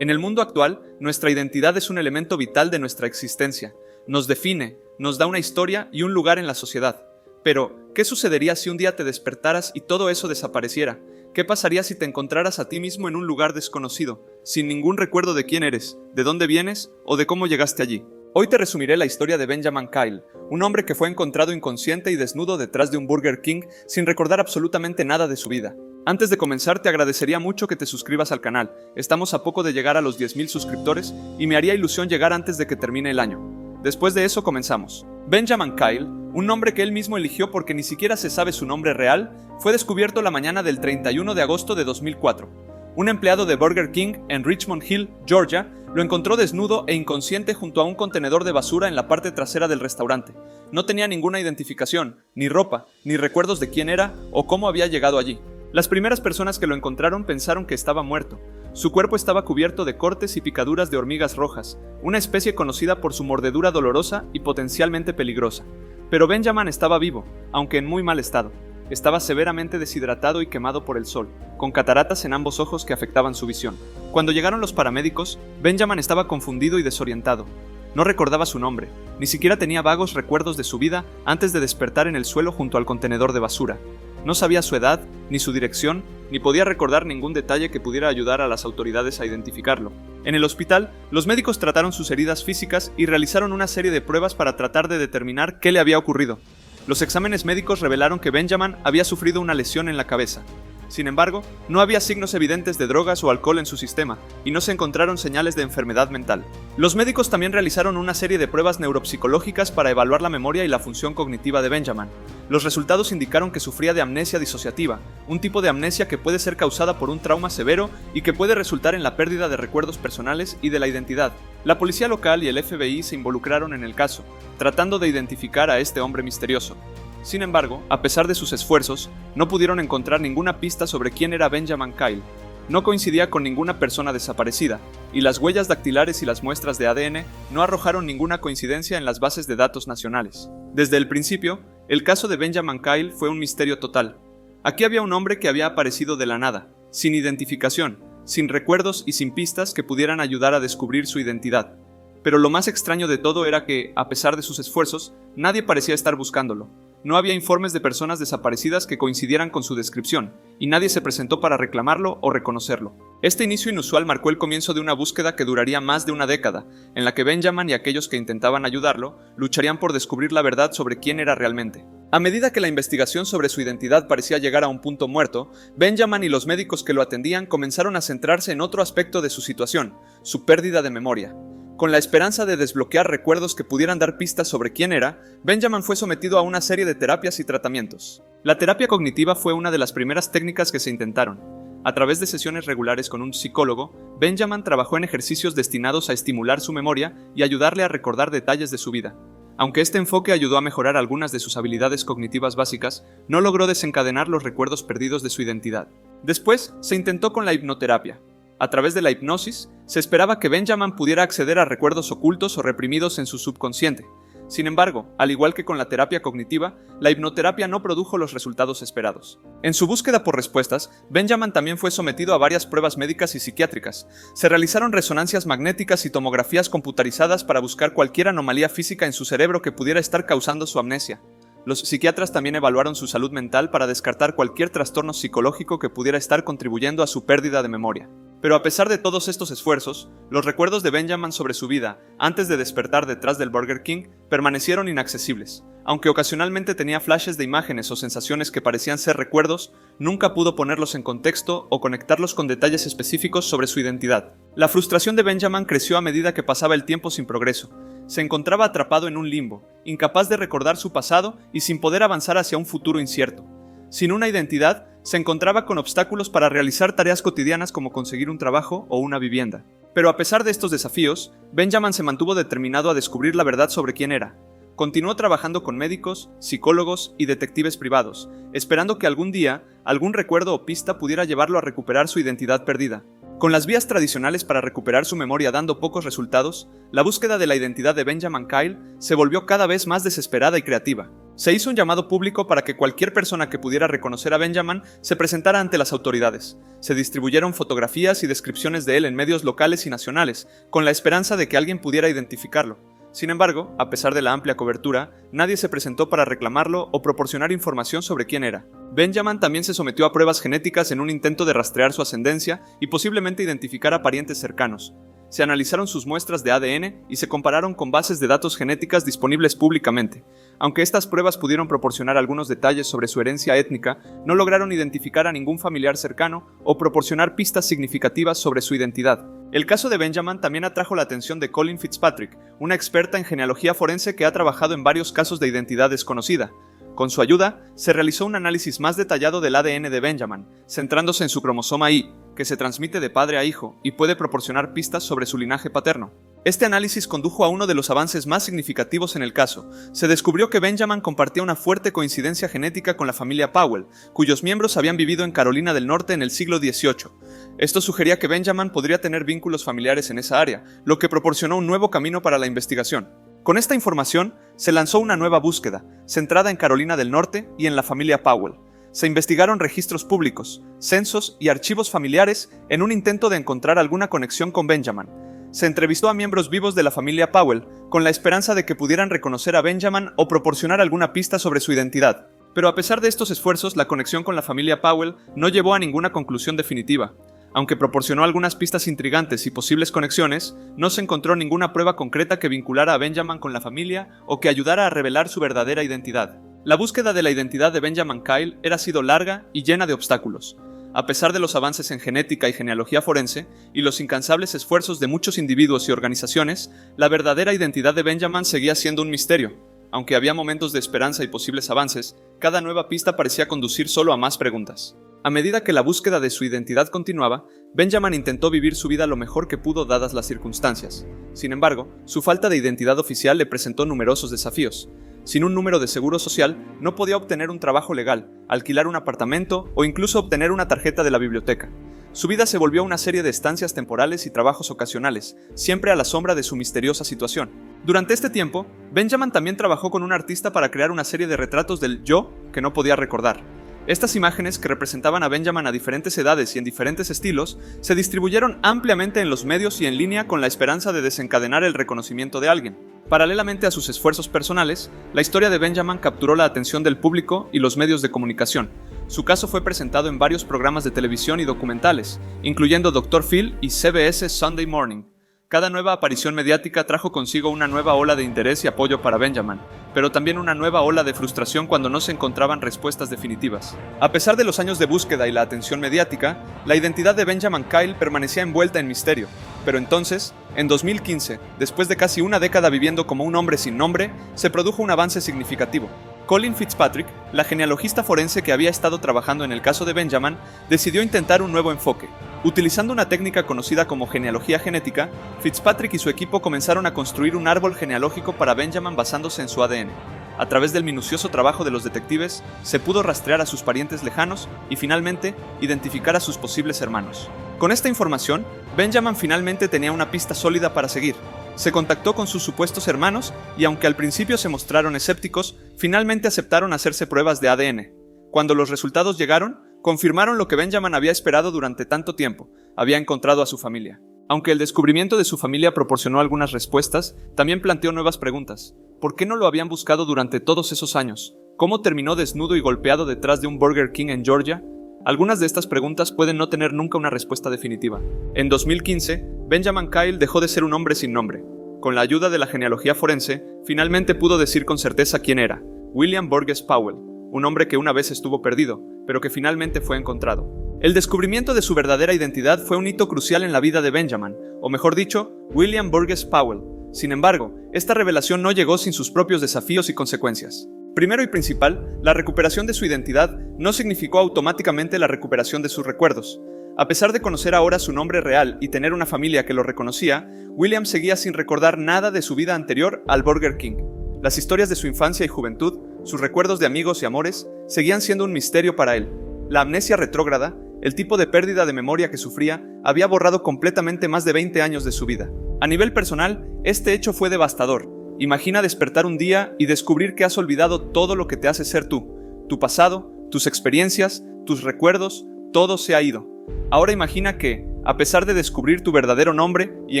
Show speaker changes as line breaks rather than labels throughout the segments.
En el mundo actual, nuestra identidad es un elemento vital de nuestra existencia. Nos define, nos da una historia y un lugar en la sociedad. Pero, ¿qué sucedería si un día te despertaras y todo eso desapareciera? ¿Qué pasaría si te encontraras a ti mismo en un lugar desconocido, sin ningún recuerdo de quién eres, de dónde vienes o de cómo llegaste allí? Hoy te resumiré la historia de Benjamin Kyle, un hombre que fue encontrado inconsciente y desnudo detrás de un Burger King sin recordar absolutamente nada de su vida. Antes de comenzar, te agradecería mucho que te suscribas al canal. Estamos a poco de llegar a los 10.000 suscriptores y me haría ilusión llegar antes de que termine el año. Después de eso, comenzamos. Benjamin Kyle, un nombre que él mismo eligió porque ni siquiera se sabe su nombre real, fue descubierto la mañana del 31 de agosto de 2004. Un empleado de Burger King en Richmond Hill, Georgia, lo encontró desnudo e inconsciente junto a un contenedor de basura en la parte trasera del restaurante. No tenía ninguna identificación, ni ropa, ni recuerdos de quién era o cómo había llegado allí. Las primeras personas que lo encontraron pensaron que estaba muerto. Su cuerpo estaba cubierto de cortes y picaduras de hormigas rojas, una especie conocida por su mordedura dolorosa y potencialmente peligrosa. Pero Benjamin estaba vivo, aunque en muy mal estado. Estaba severamente deshidratado y quemado por el sol, con cataratas en ambos ojos que afectaban su visión. Cuando llegaron los paramédicos, Benjamin estaba confundido y desorientado. No recordaba su nombre, ni siquiera tenía vagos recuerdos de su vida antes de despertar en el suelo junto al contenedor de basura. No sabía su edad, ni su dirección, ni podía recordar ningún detalle que pudiera ayudar a las autoridades a identificarlo. En el hospital, los médicos trataron sus heridas físicas y realizaron una serie de pruebas para tratar de determinar qué le había ocurrido. Los exámenes médicos revelaron que Benjamin había sufrido una lesión en la cabeza. Sin embargo, no había signos evidentes de drogas o alcohol en su sistema, y no se encontraron señales de enfermedad mental. Los médicos también realizaron una serie de pruebas neuropsicológicas para evaluar la memoria y la función cognitiva de Benjamin. Los resultados indicaron que sufría de amnesia disociativa, un tipo de amnesia que puede ser causada por un trauma severo y que puede resultar en la pérdida de recuerdos personales y de la identidad. La policía local y el FBI se involucraron en el caso, tratando de identificar a este hombre misterioso. Sin embargo, a pesar de sus esfuerzos, no pudieron encontrar ninguna pista sobre quién era Benjamin Kyle. No coincidía con ninguna persona desaparecida, y las huellas dactilares y las muestras de ADN no arrojaron ninguna coincidencia en las bases de datos nacionales. Desde el principio, el caso de Benjamin Kyle fue un misterio total. Aquí había un hombre que había aparecido de la nada, sin identificación, sin recuerdos y sin pistas que pudieran ayudar a descubrir su identidad. Pero lo más extraño de todo era que, a pesar de sus esfuerzos, nadie parecía estar buscándolo. No había informes de personas desaparecidas que coincidieran con su descripción, y nadie se presentó para reclamarlo o reconocerlo. Este inicio inusual marcó el comienzo de una búsqueda que duraría más de una década, en la que Benjamin y aquellos que intentaban ayudarlo lucharían por descubrir la verdad sobre quién era realmente. A medida que la investigación sobre su identidad parecía llegar a un punto muerto, Benjamin y los médicos que lo atendían comenzaron a centrarse en otro aspecto de su situación, su pérdida de memoria. Con la esperanza de desbloquear recuerdos que pudieran dar pistas sobre quién era, Benjamin fue sometido a una serie de terapias y tratamientos. La terapia cognitiva fue una de las primeras técnicas que se intentaron. A través de sesiones regulares con un psicólogo, Benjamin trabajó en ejercicios destinados a estimular su memoria y ayudarle a recordar detalles de su vida. Aunque este enfoque ayudó a mejorar algunas de sus habilidades cognitivas básicas, no logró desencadenar los recuerdos perdidos de su identidad. Después, se intentó con la hipnoterapia. A través de la hipnosis, se esperaba que Benjamin pudiera acceder a recuerdos ocultos o reprimidos en su subconsciente. Sin embargo, al igual que con la terapia cognitiva, la hipnoterapia no produjo los resultados esperados. En su búsqueda por respuestas, Benjamin también fue sometido a varias pruebas médicas y psiquiátricas. Se realizaron resonancias magnéticas y tomografías computarizadas para buscar cualquier anomalía física en su cerebro que pudiera estar causando su amnesia. Los psiquiatras también evaluaron su salud mental para descartar cualquier trastorno psicológico que pudiera estar contribuyendo a su pérdida de memoria. Pero a pesar de todos estos esfuerzos, los recuerdos de Benjamin sobre su vida, antes de despertar detrás del Burger King, permanecieron inaccesibles. Aunque ocasionalmente tenía flashes de imágenes o sensaciones que parecían ser recuerdos, nunca pudo ponerlos en contexto o conectarlos con detalles específicos sobre su identidad. La frustración de Benjamin creció a medida que pasaba el tiempo sin progreso. Se encontraba atrapado en un limbo, incapaz de recordar su pasado y sin poder avanzar hacia un futuro incierto. Sin una identidad, se encontraba con obstáculos para realizar tareas cotidianas como conseguir un trabajo o una vivienda. Pero a pesar de estos desafíos, Benjamin se mantuvo determinado a descubrir la verdad sobre quién era. Continuó trabajando con médicos, psicólogos y detectives privados, esperando que algún día, algún recuerdo o pista pudiera llevarlo a recuperar su identidad perdida. Con las vías tradicionales para recuperar su memoria dando pocos resultados, la búsqueda de la identidad de Benjamin Kyle se volvió cada vez más desesperada y creativa. Se hizo un llamado público para que cualquier persona que pudiera reconocer a Benjamin se presentara ante las autoridades. Se distribuyeron fotografías y descripciones de él en medios locales y nacionales, con la esperanza de que alguien pudiera identificarlo. Sin embargo, a pesar de la amplia cobertura, nadie se presentó para reclamarlo o proporcionar información sobre quién era. Benjamin también se sometió a pruebas genéticas en un intento de rastrear su ascendencia y posiblemente identificar a parientes cercanos. Se analizaron sus muestras de ADN y se compararon con bases de datos genéticas disponibles públicamente. Aunque estas pruebas pudieron proporcionar algunos detalles sobre su herencia étnica, no lograron identificar a ningún familiar cercano o proporcionar pistas significativas sobre su identidad. El caso de Benjamin también atrajo la atención de Colin Fitzpatrick, una experta en genealogía forense que ha trabajado en varios casos de identidad desconocida. Con su ayuda, se realizó un análisis más detallado del ADN de Benjamin, centrándose en su cromosoma Y, que se transmite de padre a hijo y puede proporcionar pistas sobre su linaje paterno. Este análisis condujo a uno de los avances más significativos en el caso. Se descubrió que Benjamin compartía una fuerte coincidencia genética con la familia Powell, cuyos miembros habían vivido en Carolina del Norte en el siglo XVIII. Esto sugería que Benjamin podría tener vínculos familiares en esa área, lo que proporcionó un nuevo camino para la investigación. Con esta información, se lanzó una nueva búsqueda, centrada en Carolina del Norte y en la familia Powell. Se investigaron registros públicos, censos y archivos familiares en un intento de encontrar alguna conexión con Benjamin. Se entrevistó a miembros vivos de la familia Powell, con la esperanza de que pudieran reconocer a Benjamin o proporcionar alguna pista sobre su identidad. Pero a pesar de estos esfuerzos, la conexión con la familia Powell no llevó a ninguna conclusión definitiva. Aunque proporcionó algunas pistas intrigantes y posibles conexiones, no se encontró ninguna prueba concreta que vinculara a Benjamin con la familia o que ayudara a revelar su verdadera identidad. La búsqueda de la identidad de Benjamin Kyle era sido larga y llena de obstáculos. A pesar de los avances en genética y genealogía forense y los incansables esfuerzos de muchos individuos y organizaciones, la verdadera identidad de Benjamin seguía siendo un misterio. Aunque había momentos de esperanza y posibles avances, cada nueva pista parecía conducir solo a más preguntas. A medida que la búsqueda de su identidad continuaba, Benjamin intentó vivir su vida lo mejor que pudo dadas las circunstancias. Sin embargo, su falta de identidad oficial le presentó numerosos desafíos. Sin un número de seguro social, no podía obtener un trabajo legal, alquilar un apartamento o incluso obtener una tarjeta de la biblioteca. Su vida se volvió una serie de estancias temporales y trabajos ocasionales, siempre a la sombra de su misteriosa situación. Durante este tiempo, Benjamin también trabajó con un artista para crear una serie de retratos del yo que no podía recordar. Estas imágenes, que representaban a Benjamin a diferentes edades y en diferentes estilos, se distribuyeron ampliamente en los medios y en línea con la esperanza de desencadenar el reconocimiento de alguien. Paralelamente a sus esfuerzos personales, la historia de Benjamin capturó la atención del público y los medios de comunicación. Su caso fue presentado en varios programas de televisión y documentales, incluyendo Dr. Phil y CBS Sunday Morning. Cada nueva aparición mediática trajo consigo una nueva ola de interés y apoyo para Benjamin, pero también una nueva ola de frustración cuando no se encontraban respuestas definitivas. A pesar de los años de búsqueda y la atención mediática, la identidad de Benjamin Kyle permanecía envuelta en misterio. Pero entonces, en 2015, después de casi una década viviendo como un hombre sin nombre, se produjo un avance significativo. Colin Fitzpatrick, la genealogista forense que había estado trabajando en el caso de Benjamin, decidió intentar un nuevo enfoque. Utilizando una técnica conocida como genealogía genética, Fitzpatrick y su equipo comenzaron a construir un árbol genealógico para Benjamin basándose en su ADN. A través del minucioso trabajo de los detectives, se pudo rastrear a sus parientes lejanos y finalmente identificar a sus posibles hermanos. Con esta información, Benjamin finalmente tenía una pista sólida para seguir. Se contactó con sus supuestos hermanos y, aunque al principio se mostraron escépticos, finalmente aceptaron hacerse pruebas de ADN. Cuando los resultados llegaron, confirmaron lo que Benjamin había esperado durante tanto tiempo: había encontrado a su familia. Aunque el descubrimiento de su familia proporcionó algunas respuestas, también planteó nuevas preguntas. ¿Por qué no lo habían buscado durante todos esos años? ¿Cómo terminó desnudo y golpeado detrás de un Burger King en Georgia? Algunas de estas preguntas pueden no tener nunca una respuesta definitiva. En 2015, Benjamin Kyle dejó de ser un hombre sin nombre. Con la ayuda de la genealogía forense, finalmente pudo decir con certeza quién era: William Burgess Powell, un hombre que una vez estuvo perdido, pero que finalmente fue encontrado. El descubrimiento de su verdadera identidad fue un hito crucial en la vida de Benjamin, o mejor dicho, William Burgess Powell. Sin embargo, esta revelación no llegó sin sus propios desafíos y consecuencias. Primero y principal, la recuperación de su identidad no significó automáticamente la recuperación de sus recuerdos. A pesar de conocer ahora su nombre real y tener una familia que lo reconocía, William seguía sin recordar nada de su vida anterior al Burger King. Las historias de su infancia y juventud, sus recuerdos de amigos y amores, seguían siendo un misterio para él. La amnesia retrógrada, el tipo de pérdida de memoria que sufría, había borrado completamente más de 20 años de su vida. A nivel personal, este hecho fue devastador. Imagina despertar un día y descubrir que has olvidado todo lo que te hace ser tú. Tu pasado, tus experiencias, tus recuerdos, todo se ha ido. Ahora imagina que, a pesar de descubrir tu verdadero nombre y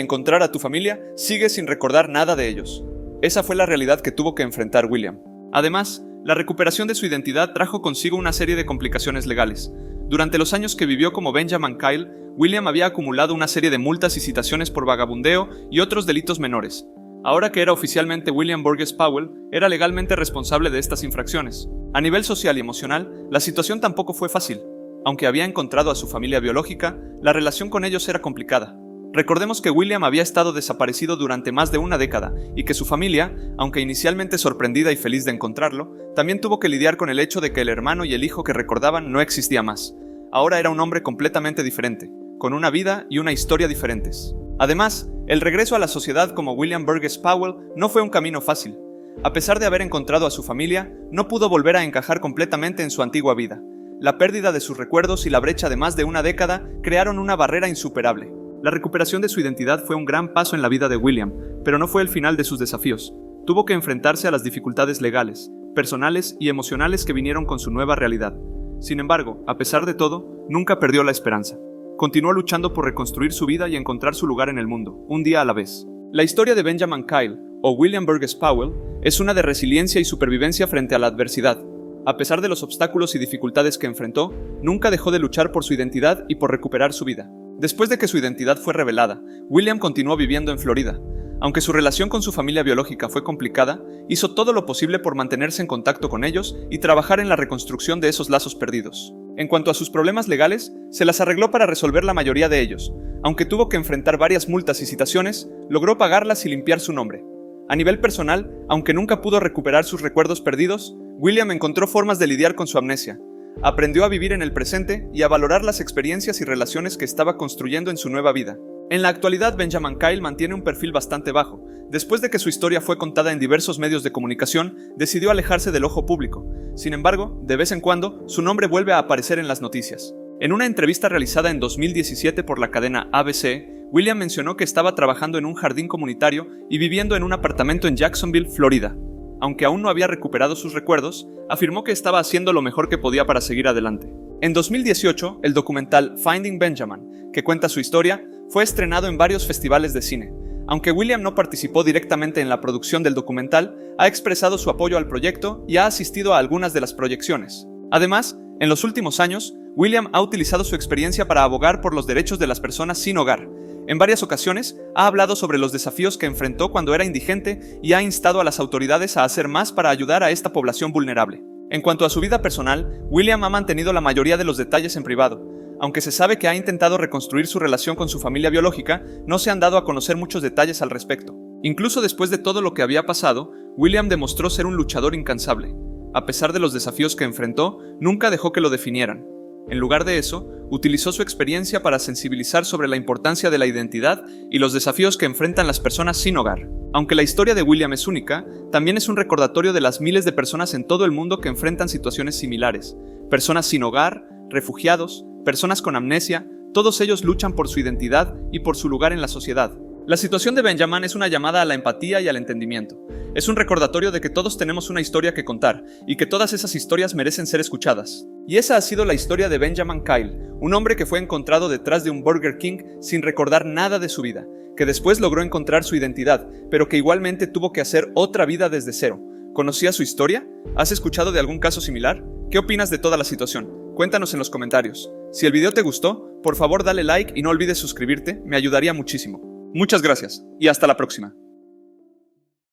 encontrar a tu familia, sigues sin recordar nada de ellos. Esa fue la realidad que tuvo que enfrentar William. Además, la recuperación de su identidad trajo consigo una serie de complicaciones legales. Durante los años que vivió como Benjamin Kyle, William había acumulado una serie de multas y citaciones por vagabundeo y otros delitos menores. Ahora que era oficialmente William Burgess Powell, era legalmente responsable de estas infracciones. A nivel social y emocional, la situación tampoco fue fácil. Aunque había encontrado a su familia biológica, la relación con ellos era complicada. Recordemos que William había estado desaparecido durante más de una década y que su familia, aunque inicialmente sorprendida y feliz de encontrarlo, también tuvo que lidiar con el hecho de que el hermano y el hijo que recordaban no existía más. Ahora era un hombre completamente diferente, con una vida y una historia diferentes. Además, el regreso a la sociedad como William Burgess Powell no fue un camino fácil. A pesar de haber encontrado a su familia, no pudo volver a encajar completamente en su antigua vida. La pérdida de sus recuerdos y la brecha de más de una década crearon una barrera insuperable. La recuperación de su identidad fue un gran paso en la vida de William, pero no fue el final de sus desafíos. Tuvo que enfrentarse a las dificultades legales, personales y emocionales que vinieron con su nueva realidad. Sin embargo, a pesar de todo, nunca perdió la esperanza. Continuó luchando por reconstruir su vida y encontrar su lugar en el mundo, un día a la vez. La historia de Benjamin Kyle, o William Burgess Powell, es una de resiliencia y supervivencia frente a la adversidad. A pesar de los obstáculos y dificultades que enfrentó, nunca dejó de luchar por su identidad y por recuperar su vida. Después de que su identidad fue revelada, William continuó viviendo en Florida. Aunque su relación con su familia biológica fue complicada, hizo todo lo posible por mantenerse en contacto con ellos y trabajar en la reconstrucción de esos lazos perdidos. En cuanto a sus problemas legales, se las arregló para resolver la mayoría de ellos. Aunque tuvo que enfrentar varias multas y citaciones, logró pagarlas y limpiar su nombre. A nivel personal, aunque nunca pudo recuperar sus recuerdos perdidos, William encontró formas de lidiar con su amnesia. Aprendió a vivir en el presente y a valorar las experiencias y relaciones que estaba construyendo en su nueva vida. En la actualidad, Benjamin Kyle mantiene un perfil bastante bajo. Después de que su historia fue contada en diversos medios de comunicación, decidió alejarse del ojo público. Sin embargo, de vez en cuando, su nombre vuelve a aparecer en las noticias. En una entrevista realizada en 2017 por la cadena ABC, William mencionó que estaba trabajando en un jardín comunitario y viviendo en un apartamento en Jacksonville, Florida. Aunque aún no había recuperado sus recuerdos, afirmó que estaba haciendo lo mejor que podía para seguir adelante. En 2018, el documental Finding Benjamin, que cuenta su historia, fue estrenado en varios festivales de cine. Aunque William no participó directamente en la producción del documental, ha expresado su apoyo al proyecto y ha asistido a algunas de las proyecciones. Además, en los últimos años, William ha utilizado su experiencia para abogar por los derechos de las personas sin hogar. En varias ocasiones, ha hablado sobre los desafíos que enfrentó cuando era indigente y ha instado a las autoridades a hacer más para ayudar a esta población vulnerable. En cuanto a su vida personal, William ha mantenido la mayoría de los detalles en privado. Aunque se sabe que ha intentado reconstruir su relación con su familia biológica, no se han dado a conocer muchos detalles al respecto. Incluso después de todo lo que había pasado, William demostró ser un luchador incansable. A pesar de los desafíos que enfrentó, nunca dejó que lo definieran. En lugar de eso, utilizó su experiencia para sensibilizar sobre la importancia de la identidad y los desafíos que enfrentan las personas sin hogar. Aunque la historia de William es única, también es un recordatorio de las miles de personas en todo el mundo que enfrentan situaciones similares. Personas sin hogar, refugiados, personas con amnesia, todos ellos luchan por su identidad y por su lugar en la sociedad. La situación de Benjamin es una llamada a la empatía y al entendimiento. Es un recordatorio de que todos tenemos una historia que contar y que todas esas historias merecen ser escuchadas. Y esa ha sido la historia de Benjamin Kyle, un hombre que fue encontrado detrás de un Burger King sin recordar nada de su vida, que después logró encontrar su identidad, pero que igualmente tuvo que hacer otra vida desde cero. ¿Conocías su historia? ¿Has escuchado de algún caso similar? ¿Qué opinas de toda la situación? Cuéntanos en los comentarios. Si el video te gustó, por favor dale like y no olvides suscribirte, me ayudaría muchísimo. Muchas gracias y hasta la próxima.